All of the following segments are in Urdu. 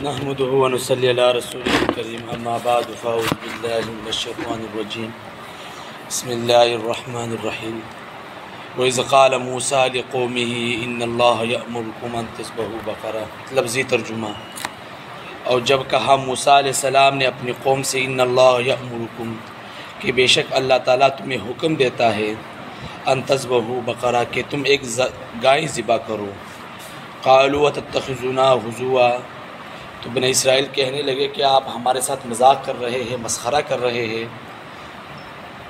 نحمده ونصلي على رسوله الكريم اما بعد فاعوذ بالله من الشيطان الرجيم بسم الله الرحمن الرحيم وإذ قال موسى لقومه ان الله يأمركم ان تذبحوا بقرة لفظی ترجمہ۔ اور جب کہا موسیٰ علیہ السلام نے اپنی قوم سے ان اللہ یأمرکم کہ بے شک اللہ تعالیٰ تمہیں حکم دیتا ہے ان تذبحوا بقرہ کہ تم ایک گائے ذبح کرو۔ قالوا وتتخذونا ہزوا تو بنی اسرائیل کہنے لگے کہ آپ ہمارے ساتھ مذاق کر رہے ہیں، مسخرہ کر رہے ہیں،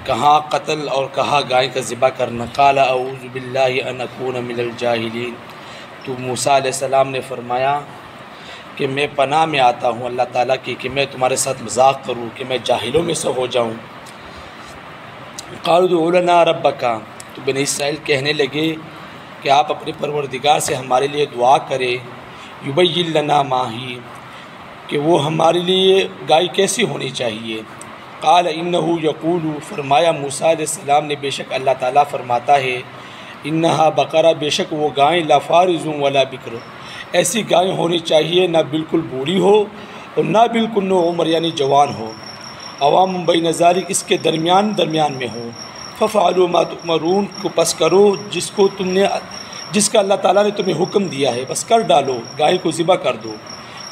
کہاں قتل اور کہاں گائے کا ذبح کرنا۔ قال اعوذ باللہ ان اکون من الجاہلین تو موسیٰ علیہ السلام نے فرمایا کہ میں پناہ میں آتا ہوں اللہ تعالیٰ کی کہ میں تمہارے ساتھ مذاق کروں، کہ میں جاہلوں میں سے ہو جاؤں۔ قالوا ادع لنا ربک تو بنی اسرائیل کہنے لگے کہ آپ اپنے پروردگار سے ہمارے لیے دعا کریں، یبین لنا ما ہی کہ وہ ہمارے لیے گائے کیسی ہونی چاہیے۔ قال انہ یقول فرمایا موسیٰ علیہ السلام نے بے شک اللہ تعالیٰ فرماتا ہے انہا بقرہ بے شک وہ گائیں لا فارض ولا بکر ایسی گائیں ہونی چاہیے نہ بالکل بوڑھی ہو اور نہ بالکل نو عمر یعنی جوان ہو، عوام بین ذالک اس کے درمیان میں ہو۔ ففعلوا ما تؤمرون کو پس کرو جس کا اللہ تعالیٰ نے تمہیں حکم دیا ہے، بس کر ڈالو، گائے کو ذبح کر دو۔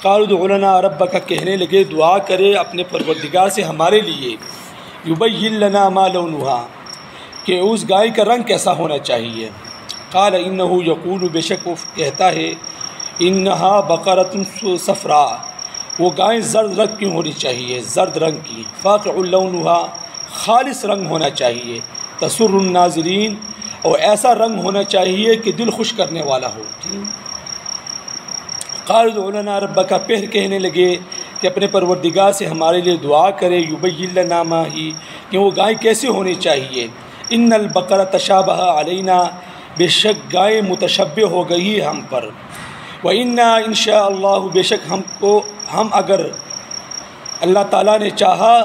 قالوا ادع لنا ربک کہنے لگے دعا کرے اپنے پروردگار سے ہمارے لیے، یبین لنا ما لونہا کہ اس گائے کا رنگ کیسا ہونا چاہیے۔ قال انہ یقول بے شک وہ کہتا ہے انہا بقرۃ صفراء وہ گائیں زرد رنگ کی ہونی چاہیے، زرد رنگ کی، فاقع لونہا خالص رنگ ہونا چاہیے، تسر الناظرین اور ایسا رنگ ہونا چاہیے کہ دل خوش کرنے والا ہو۔ قالوا ادع لنا ربک پھر کہنے لگے کہ اپنے پروردگار سے ہمارے لیے دعا کرے، یبین لنا ما ہی کہ وہ گائے کیسے ہونی چاہیے۔ ان البقرہ تشابہ علینا بے شک گائے متشبہ ہو گئی ہم پر، وَإِنَّا إِن شاء اللہ بے شک ہم اگر اللہ تعالیٰ نے چاہا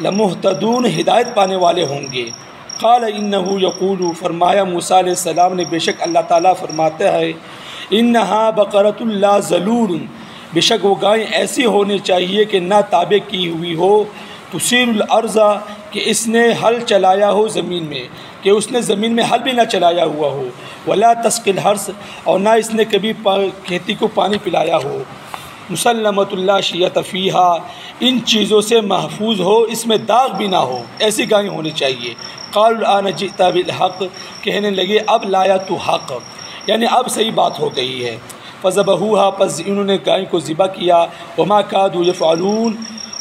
لمہتدون ہدایت پانے والے ہوں گے۔ قال انہ یقول فرمایا موسیٰ علیہ السلام نے بے شک اللہ تعالیٰ فرماتا ہے انہا بقرۃ لا ذلول بے شک وہ گائیں ایسی ہونی چاہیے کہ نہ تابع کی ہوئی ہو، تثیر الارض کہ اس نے ہل چلایا ہو زمین میں، کہ اس نے زمین میں ہل بھی نہ چلایا ہوا ہو، ولا تسقی الحرث اور نہ اس نے کبھی کھیتی کو پانی پلایا ہو، مسلمۃ لا شیۃ فیہا ان چیزوں سے محفوظ ہو، اس میں داغ بھی نہ ہو، ایسی گائیں ہونی چاہیے۔ قالوا الآن جئت بالحق کہنے لگے اب لایا تو حق یعنی اب صحیح بات ہو گئی ہے۔ فذبحوها پس انہوں نے گائے کو ذبح کیا، وما کادوا یفعلون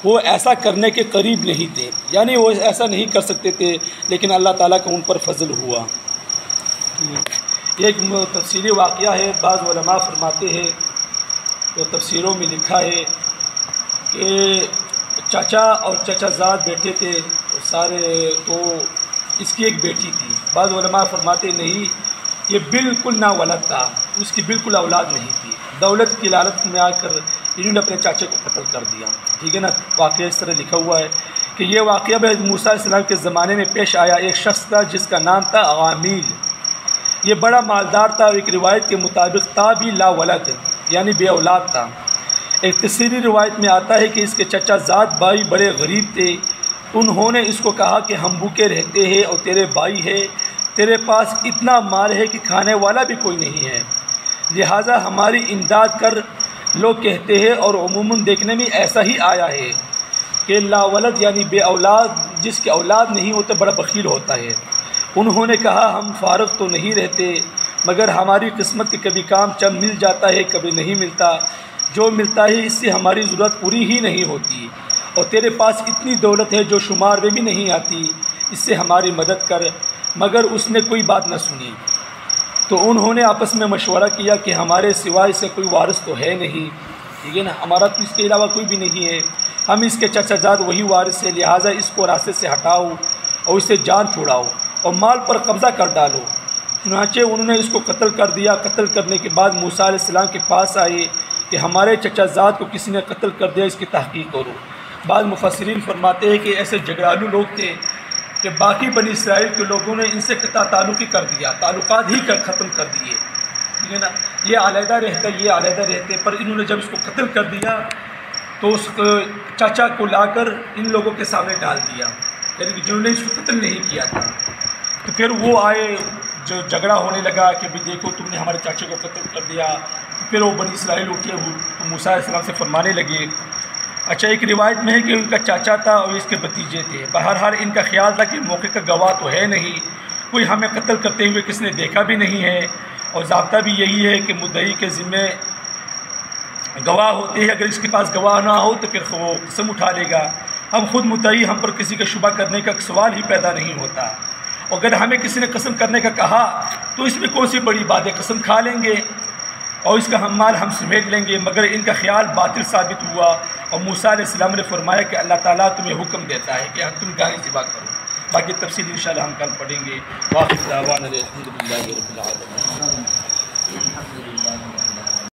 وہ ایسا کرنے کے قریب نہیں تھے، یعنی وہ ایسا نہیں کر سکتے تھے لیکن اللہ تعالیٰ کا ان پر فضل ہوا۔ یہ ایک تفصیلی واقعہ ہے، بعض علماء فرماتے ہیں تو تفسیروں میں لکھا ہے کہ چاچا اور چچا زاد بیٹے تھے سارے، تو اس کی ایک بیٹی تھی۔ بعض علماء فرماتے نہیں یہ بالکل نہ ولد تھا، اس کی بالکل اولاد نہیں تھی، دولت کی لالچ میں آ کر انہوں نے اپنے چاچے کو قتل کر دیا، ٹھیک ہے نا۔ واقعہ اس طرح لکھا ہوا ہے کہ یہ واقعہ موسیٰ علیہ السلام کے زمانے میں پیش آیا۔ ایک شخص تھا جس کا نام تھا غامیل، یہ بڑا مالدار تھا اور ایک روایت کے مطابق تھا بھی لا ولد یعنی بے اولاد تھا۔ ایک تفصیلی روایت میں آتا ہے کہ اس کے چچا زاد بھائی بڑے غریب تھے، انہوں نے اس کو کہا کہ ہم بھوکے رہتے ہیں اور تیرے بھائی ہے، تیرے پاس اتنا مال ہے کہ کھانے والا بھی کوئی نہیں ہے، لہٰذا ہماری امداد کر۔ لوگ کہتے ہیں اور عموماً دیکھنے میں ایسا ہی آیا ہے کہ لا ولد یعنی بے اولاد، جس کی اولاد نہیں ہوتا بڑا بخیل ہوتا ہے۔ انہوں نے کہا ہم فارغ تو نہیں رہتے مگر ہماری قسمت کے کبھی کام چند مل جاتا ہے کبھی نہیں ملتا، جو ملتا ہے اس سے ہماری ضرورت پوری ہی نہیں ہوتی، اور تیرے پاس اتنی دولت ہے جو شمار میں بھی نہیں آتی، اس سے ہماری مدد کر۔ مگر اس نے کوئی بات نہ سنی، تو انہوں نے آپس میں مشورہ کیا کہ ہمارے سوائے سے کوئی وارث تو ہے نہیں، ٹھیک ہے نا، ہمارا تو اس کے علاوہ کوئی بھی نہیں ہے، ہم اس کے چچا زاد وہی وارث ہے، لہٰذا اس کو راستے سے ہٹاؤ اور اسے جان چھڑاؤ اور مال پر قبضہ کر ڈالو۔ چنانچہ انہوں نے اس کو قتل کر دیا۔ قتل کرنے کے بعد موسیٰ علیہ السلام کے پاس آئے کہ ہمارے چچا زاد کو کسی نے قتل کر دیا، اس کی تحقیق کرو۔ بعض مفسرین فرماتے ہیں کہ ایسے جھگڑالو لوگ تھے کہ باقی بنی اسرائیل کے لوگوں نے ان سے قطع تعلق ہی کر دیا، تعلقات ہی ختم کر دیے، ٹھیک ہے نا، یہ علیحدہ رہتے یہ علیحدہ رہتے، پر انہوں نے جب اس کو قتل کر دیا تو اس چاچا کو لا کر ان لوگوں کے سامنے ڈال دیا، یعنی کہ جنہوں نے اس کو قتل نہیں کیا تھا۔ تو پھر وہ آئے، جو جھگڑا ہونے لگا کہ بھی دیکھو تم نے ہمارے چاچے کو قتل کر دیا، پھر وہ بنی اسرائیل اٹھے موسیٰ علیہ السلام سے فرمانے لگے۔ اچھا، ایک روایت میں ہے کہ ان کا چاچا تھا اور اس کے بھتیجے تھے، بہرحال ان کا خیال تھا کہ موقع کا گواہ تو ہے نہیں، کوئی ہمیں قتل کرتے ہوئے کس نے دیکھا بھی نہیں ہے، اور ضابطہ بھی یہی ہے کہ مدعی کے ذمے گواہ ہوتے ہیں، اگر اس کے پاس گواہ نہ ہو تو پھر وہ قسم اٹھا لے گا، ہم خود مدعی، ہم پر کسی کا شبہ کرنے کا سوال ہی پیدا نہیں ہوتا، اگر ہمیں کسی نے قسم کرنے کا کہا تو اس میں کون سی بڑی بات ہے، قسم کھا لیں گے اور اس کا ہم مال ہم سمیٹ لیں گے، مگر ان کا خیال باطل ثابت ہوا، اور موسیٰ علیہ السلام نے فرمایا کہ اللہ تعالیٰ تمہیں حکم دیتا ہے کہ تم گائے ذبح کرو۔ باقی تفصیل انشاءاللہ ہم کل پڑھیں گے۔ واخر دعوانا الحمدللہ رب العالمین۔